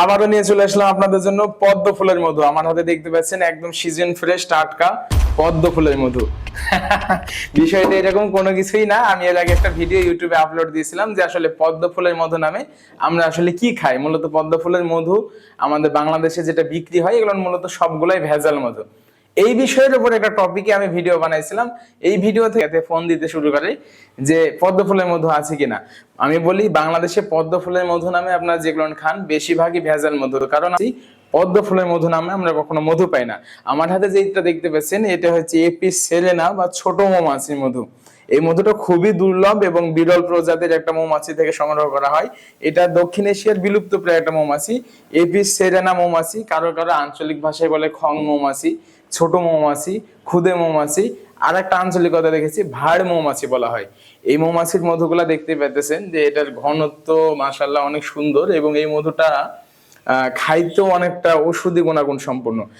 আবারও নিয়ে চলে আসলাম আপনাদের জন্য পদ্ম ফুলের মধু। আমার হাতে দেখতে পাচ্ছেন একদম সিজন ফ্রেশ টাটকা পদ্ম ফুলের মধু। বিষয়টা এরকম কোনো কিছুই না। আমি এর আগে একটা ভিডিও ইউটিউবে আপলোড দিয়েছিলাম যে আসলে পদ্ম ফুলের মধু নামে আমরা আসলে কি খাই। মূলত পদ্ম ফুলের মধু আমাদের বাংলাদেশে যেটা বিক্রি হয় এগুলো মূলত সবগুলাই ভেজাল মধু। এই বিষয়ের উপর একটা টপিকে আমি ভিডিও বানাইছিলাম। এই ভিডিও থেকে ফোন দিতে শুরু করে যে পদ্ম ফুলের মধু আছে কিনা। আমি বলি বাংলাদেশে পদ্ম ফুলের মধু নামে আপনারা যেগুলো খান বেশিরভাগই ভেজাল মধু। কারণ পদ্ম ফুলের মধু নামে আমরা কখনো মধু পাই না। আমার হাতে যেটা দেখতে পাচ্ছেন এটা হচ্ছে এপিস সেলেনা বা ছোট মৌমাছির মধু। এই মধুটা খুবই দুর্লভ এবং বিরল প্রজাতির একটা মৌমাছি থেকে সংগ্রহ করা হয়। এটা দক্ষিণ এশিয়ার বিলুপ্ত প্রায় একটা মৌমাছি, এপিস সেলেনা মৌমাছি। কারো কারো আঞ্চলিক ভাষায় বলে খং মৌমাছি, ছোট মৌমাছি, ক্ষুদে মৌমাছি। আর একটা আঞ্চলিকতা দেখেছি ভাড় মৌমাছি বলা হয়। এই মৌমাছির মধুগুলা দেখতে পেতেছেন যে এটার ঘনত্ব মাশাআল্লাহ অনেক সুন্দর এবং এই মধুটা খাইতেও অনেকটা ঔষধি গুণাগুণ সম্পন্ন।